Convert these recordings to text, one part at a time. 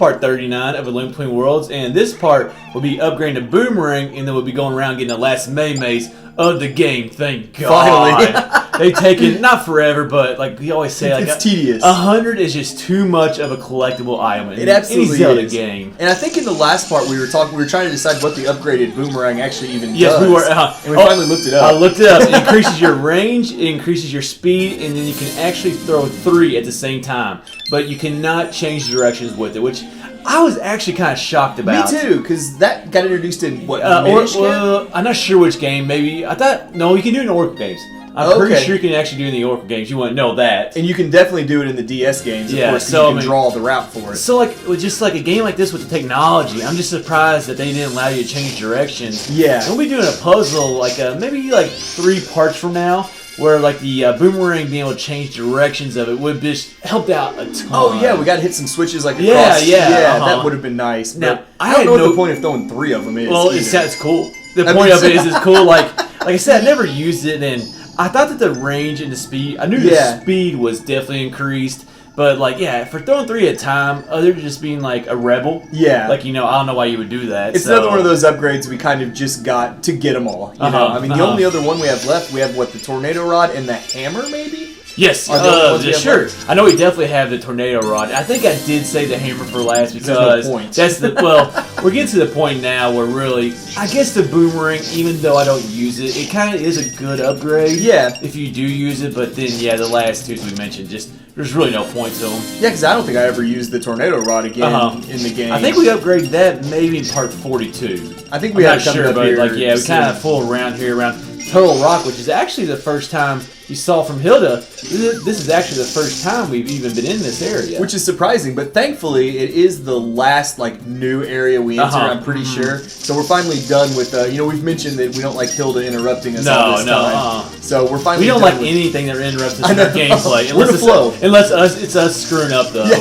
part 39 of A Link Between Worlds, and this part will be upgrading to Boomerang, and then we'll be going around getting the last Maiamais of the game. Thank God. Finally. They take it, not forever, but like we always say, like it's tedious. 100 is just too much of a collectible item in It absolutely any Zelda is. game. And I think in the last part we were trying to decide what the upgraded Boomerang actually even Yes, does. we were. And we finally looked it up. I looked it up. It increases your range, it increases your speed, and then you can actually throw 3 at the same time. But you cannot change directions with it, which I was actually kind of shocked about. Me too, because that got introduced in what? I'm not sure which game. Maybe I thought no, you can do it in Oracle games. I'm pretty sure you can actually do it in the Oracle games. You want to know that, and you can definitely do it in the DS games. Of course, so you can draw the route for it. So like with just like a game like this with the technology, I'm just surprised that they didn't allow you to change directions. Yeah, and we'll be doing a puzzle like maybe like 3 parts from now, where like the Boomerang being able to change directions of it would just helped out a ton. Oh yeah, we got to hit some switches like across. That would have been nice. Now I don't know what the point of throwing 3 of them is. Well, it's cool. The point of it is it's cool. Like I said, I never used it, and I thought that the range and the speed, I knew the speed was definitely increased. But, like, for throwing 3 at a time, other than just being, like, a rebel. Yeah. Like, I don't know why you would do that. It's another one of those upgrades we kind of just got to get them all. You know? I mean, the only other one we have left, we have, what, the Tornado Rod and the Hammer, maybe? Yes, sure. I know we definitely have the Tornado Rod. I think I did say the Hammer for last because we're getting to the point now where really, I guess the Boomerang, even though I don't use it, it kind of is a good upgrade. Yeah. If you do use it, but then, the last 2 we mentioned, just there's really no point to them. Yeah, because I don't think I ever used the Tornado Rod again in the game. I think we upgraded that maybe in part 42. I think we had sure, but we kind of fool around here around Turtle Rock, which is actually the first time you saw from Hilda. This is actually the first time we've even been in this area. Which is surprising, but thankfully it is the last new area we enter, I'm pretty sure. So we're finally done with, we've mentioned that we don't like Hilda interrupting us all this time. So we're finally done. We don't like anything that interrupts us in our gameplay. We're the flow. Unless it's us screwing up, though. Yeah.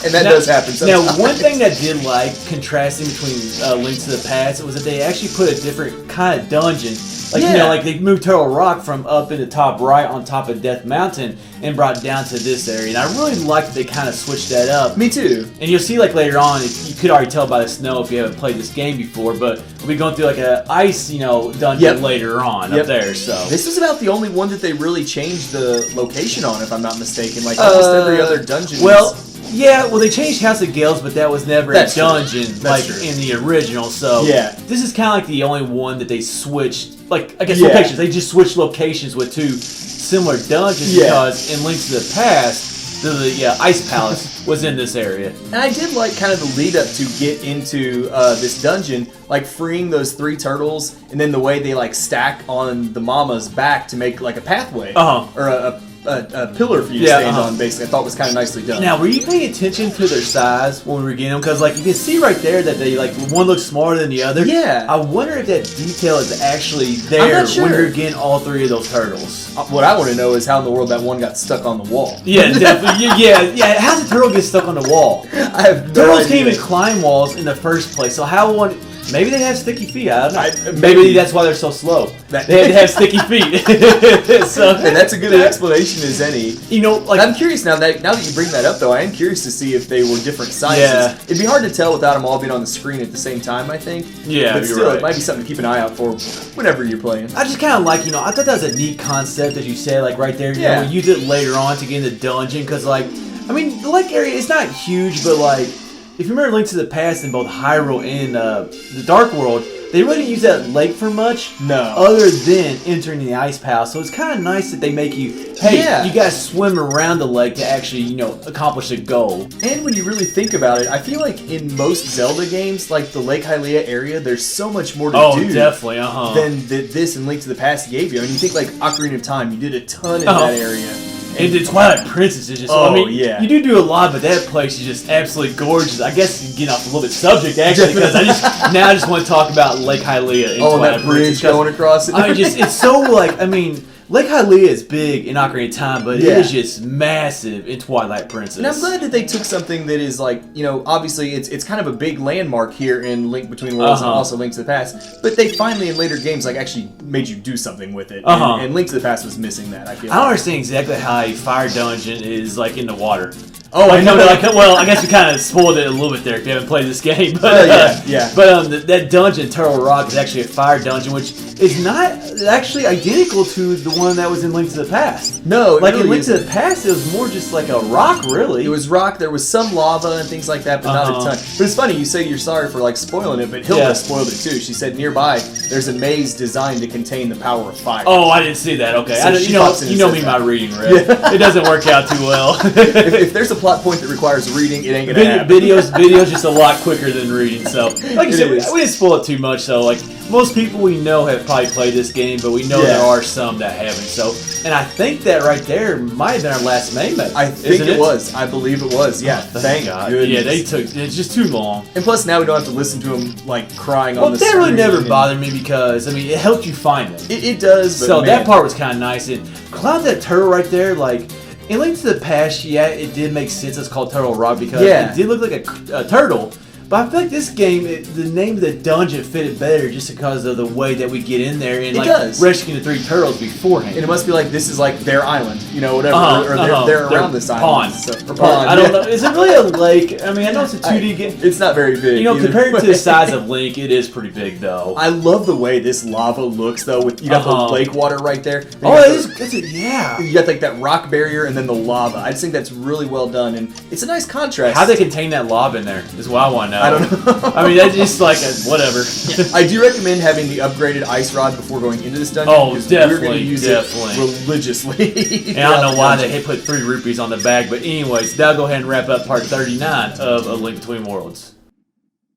And that does happen sometimes. Now, one thing that did like, contrasting between Link to the Past, was that they actually put a different kind of dungeon. Like, like they moved Turtle Rock from up in the top right on top of Death Mountain and brought it down to this area. And I really like that they kind of switched that up. Me too. And you'll see, like, later on, you could already tell by the snow if you haven't played this game before, but we'll be going through, like, a ice, dungeon later on up there, so. This is about the only one that they really changed the location on, if I'm not mistaken. Like, almost every other dungeon they changed House of Gales, but that was never a dungeon in the original. So this is kind of like the only one that they switched. Like I guess locations. They just switched locations with 2 similar dungeons because in Link to the Past, the Ice Palace was in this area. And I did like kind of the lead up to get into this dungeon, like freeing those 3 turtles, and then the way they like stack on the mama's back to make like a pathway or a pillar for you to stand on, basically. I thought was kind of nicely done. Now, were you paying attention to their size when we were getting them? Because, like, you can see right there that they, like, one looks smaller than the other. Yeah. I wonder if that detail is actually there when you're getting all 3 of those turtles. What I want to know is how in the world that one got stuck on the wall. Yeah, definitely. Yeah. How does a turtle get stuck on the wall? I have no Turtles idea. can't even climb walls in the first place, so how one... Maybe they have sticky feet. I don't know. Maybe that's why they're so slow. They had to have sticky feet. And that's a good explanation as any. Like I'm curious now that you bring that up, though. I am curious to see if they were different sizes. Yeah. It'd be hard to tell without them all being on the screen at the same time, I think. Yeah, but still, it might be something to keep an eye out for whenever you're playing. I just kind of like, I thought that was a neat concept, as you said, like right there. Yeah. We use it later on to get in the dungeon, because, like, I mean, the lake area is not huge, but, like, if you remember Link to the Past in both Hyrule and the Dark World, they really didn't use that lake for much. No. Other than entering the Ice Palace. So it's kind of nice that they make you, you gotta swim around the lake to actually, accomplish a goal. And when you really think about it, I feel like in most Zelda games, like the Lake Hylia area, there's so much more to do. Oh, definitely, than this and Link to the Past gave you. I mean, you think like Ocarina of Time, you did a ton in that area. And the Twilight Princess is just, you do a lot, but that place is just absolutely gorgeous. I guess you get off a little bit subject, actually, because I just want to talk about Lake Hylia and Twilight that bridge going across it. I mean, it's so, Lake Hylia is big in Ocarina of Time, but it is just massive in Twilight Princess. And I'm glad that they took something that is like, obviously it's kind of a big landmark here in Link Between Worlds and also Link to the Past, but they finally in later games actually made you do something with it. And Link to the Past was missing that, I feel. I don't understand exactly how a fire dungeon is in the water. Oh, I know. Well, I guess we kind of spoiled it a little bit there if you haven't played this game. But yeah. But that dungeon, Turtle Rock, is actually a fire dungeon, which is not actually identical to the one that was in Link to the Past. No, like in Link to the Past, it was more just like a rock, really. It was rock. There was some lava and things like that, but not a ton. But it's funny you say you're sorry for like spoiling it, but Hilda spoiled it too. She said nearby there's a maze designed to contain the power of fire. Oh, I didn't see that. Okay, So you know me, my reading, Red. It doesn't work out too well. if there's a plot point that requires reading, it ain't gonna happen. Videos just a lot quicker than reading. So, like you said, we didn't spoil it too much. So, like most people we know have probably played this game, but we know there are some that haven't. So, and I think that right there might have been our last Maiamais. I think it was. I believe it was. Yeah. Thank God. Yeah, it's just too long. And plus, now we don't have to listen to him like crying on the screen. Well, that really never bothered me because it helped you find them. It does. But so that part was kind of nice. And cloud that turtle right there, like. In Link to the Past, it did make sense. It's called Turtle Rock because it did look like a turtle. But I feel like this game, the name of the dungeon fitted better just because of the way that we get in there and rescuing the 3 turtles beforehand. And it must be like this is like their island, whatever, or they're around this island. Pond. I don't know. Is it really a lake? I mean, I know it's a 2D game. It's not very big. Compared to the size of Link, it is pretty big though. I love the way this lava looks though. With you got the lake water right there. You got like that rock barrier and then the lava. I just think that's really well done and it's a nice contrast. How they contain that lava in there is what I want to know. I don't know. I mean, that's just like whatever. I do recommend having the upgraded ice rod before going into this dungeon. Oh, definitely. We're going to use it religiously. And I don't know why they put 3 rupees on the bag, but anyways, that'll go ahead and wrap up part 39 of A Link Between Worlds.